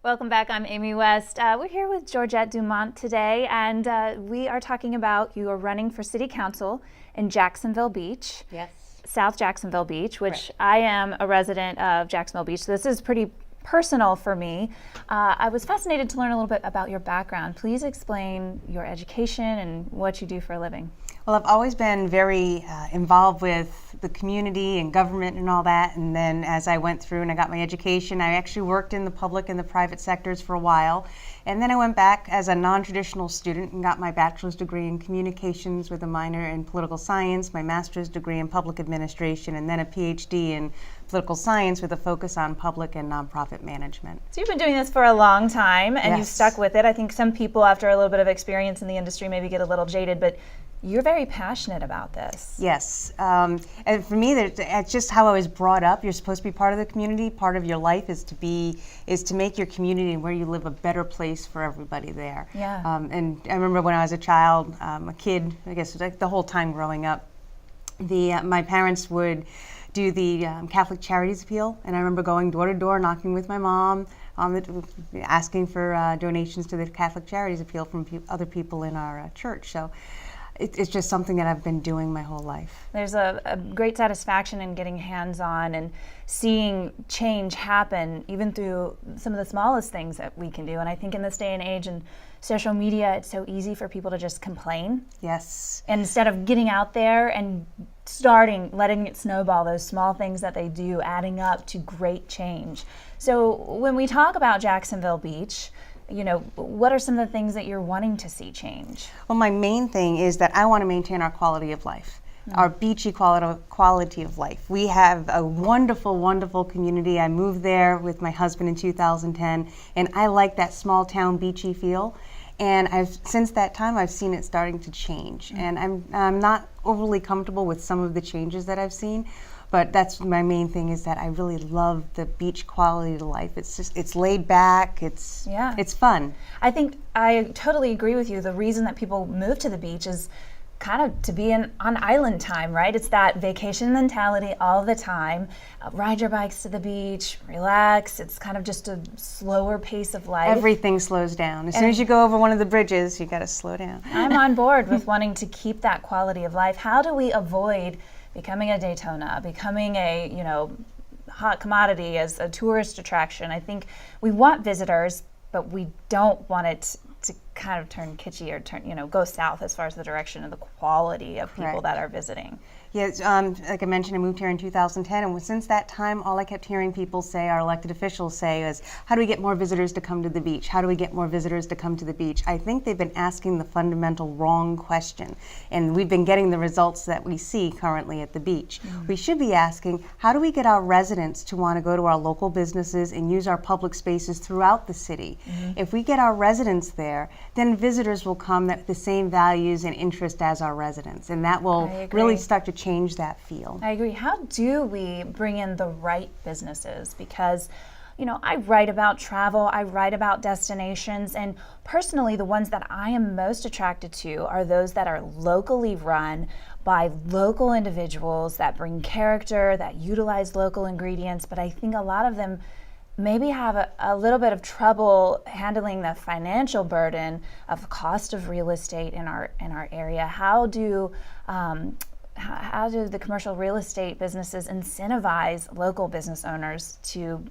Welcome back. I'm Amy West. We're here with Georgette Dumont today, and we are talking about you are running for City Council in Jacksonville Beach. Yes. South Jacksonville Beach, which Correct. I am a resident of Jacksonville Beach, so this is pretty personal for me. I was fascinated to learn a little bit about your background. Please explain your education and what you do for a living. Well, I've always been very involved with the community and government and all that. And then as I went through and I got my education, I actually worked in the public and the private sectors for a while. And then I went back as a non-traditional student and got my bachelor's degree in communications with a minor in political science, my master's degree in public administration, and then a PhD in political science with a focus on public and nonprofit management. So you've been doing this for a long time, and you've Yes. stuck with it. I think some people, after a little bit of experience in the industry, maybe get a little jaded, but you're very passionate about this. Yes, and for me, it's just how I was brought up. You're supposed to be part of the community. Part of your life is to make your community and where you live a better place for everybody there. Yeah. And I remember when I was a child, a kid, I guess like the whole time growing up, my parents would do the Catholic Charities Appeal, and I remember going door to door, knocking with my mom, asking for donations to the Catholic Charities Appeal from other people in our church. So it's just something that I've been doing my whole life. There's a great satisfaction in getting hands-on and seeing change happen, even through some of the smallest things that we can do. And I think in this day and age and social media, it's so easy for people to just complain. Yes. And instead of getting out there and letting it snowball, those small things that they do, adding up to great change. So when we talk about Jacksonville Beach, what are some of the things that you're wanting to see change? Well, my main thing is that I want to maintain our quality of life, our beachy quality of life. We have a wonderful, wonderful community. I moved there with my husband in 2010, and I like that small town beachy feel. And since that time, I've seen it starting to change. And I'm not overly comfortable with some of the changes that I've seen. But that's my main thing, is that I really love the beach quality of life. It's laid back, it's fun. I think I totally agree with you. The reason that people move to the beach is kind of to be on island time, right? It's that vacation mentality all the time. Ride your bikes to the beach, relax. It's kind of just a slower pace of life. Everything slows down. As soon as you go over one of the bridges, you got to slow down. I'm on board with wanting to keep that quality of life. How do we avoid becoming a Daytona, becoming a hot commodity as a tourist attraction? I think we want visitors, but we don't want it to kind of turn kitschy or go south as far as the direction of the quality of people that are visiting. Yes, like I mentioned, I moved here in 2010, and since that time, all I kept hearing people say, our elected officials say, is, how do we get more visitors to come to the beach? How do we get more visitors to come to the beach? I think they've been asking the fundamental wrong question, and we've been getting the results that we see currently at the beach. We should be asking, how do we get our residents to want to go to our local businesses and use our public spaces throughout the city? If we get our residents there, then visitors will come with the same values and interest as our residents, and that will really start to change that feel. I agree. How do we bring in the right businesses? Because, I write about travel, I write about destinations, and personally, the ones that I am most attracted to are those that are locally run by local individuals that bring character, that utilize local ingredients, but I think a lot of them maybe have a little bit of trouble handling the financial burden of the cost of real estate in our area. How do the commercial real estate businesses incentivize local business owners to,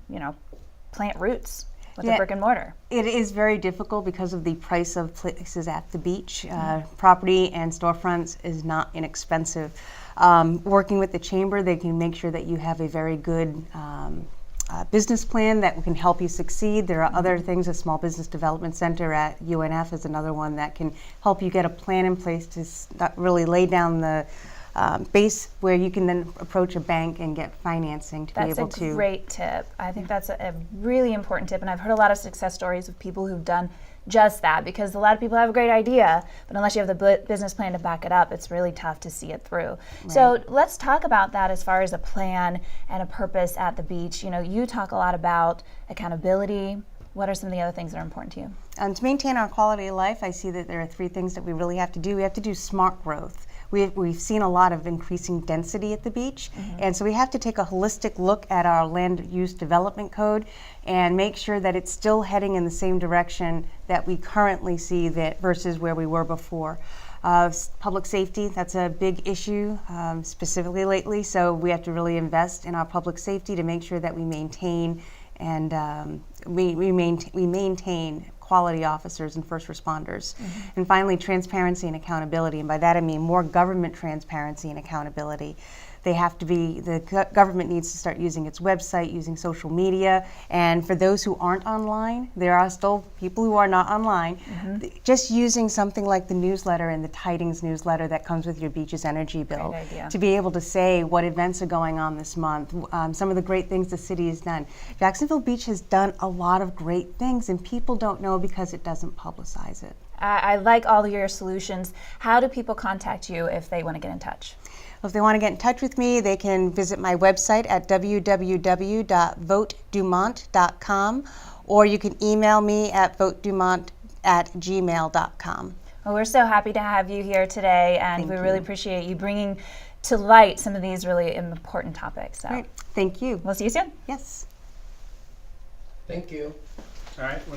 plant roots with a brick and mortar? It is very difficult because of the price of places at the beach. Property and storefronts is not inexpensive. Working with the chamber, they can make sure that you have a very good business plan that can help you succeed. There are other things. A Small Business Development Center at UNF is another one that can help you get a plan in place to really lay down the base where you can then approach a bank and get financing to be able to. That's a great tip. I think that's a really important tip, and I've heard a lot of success stories of people who've done just that, because a lot of people have a great idea, but unless you have the business plan to back it up, it's really tough to see it through. Right. So let's talk about that as far as a plan and a purpose at the beach. You talk a lot about accountability. What are some of the other things that are important to you? To maintain our quality of life, I see that there are three things that we really have to do. We have to do smart growth. we've seen a lot of increasing density at the beach, and so we have to take a holistic look at our land use development code and make sure that it's still heading in the same direction that we currently see that versus where we were before. Public safety, that's a big issue, specifically lately, so we have to really invest in our public safety to make sure that we maintain and we maintain quality officers and first responders. And finally, transparency and accountability, and by that I mean more government transparency and accountability. They have to be, the government needs to start using its website, using social media, and for those who aren't online, there are still people who are not online, just using something like the newsletter and the Tidings newsletter that comes with your beach's energy bill to be able to say what events are going on this month, some of the great things the city has done. Jacksonville Beach has done a lot of great things and people don't know because it doesn't publicize it. I like all of your solutions. How do people contact you if they want to get in touch? Well, if they want to get in touch with me, they can visit my website at www.votedumont.com, or you can email me at votedumont@gmail.com. Well, we're so happy to have you here today, and we really appreciate you bringing to light some of these really important topics. So. Great. Thank you. We'll see you soon. Yes. Thank you. All right.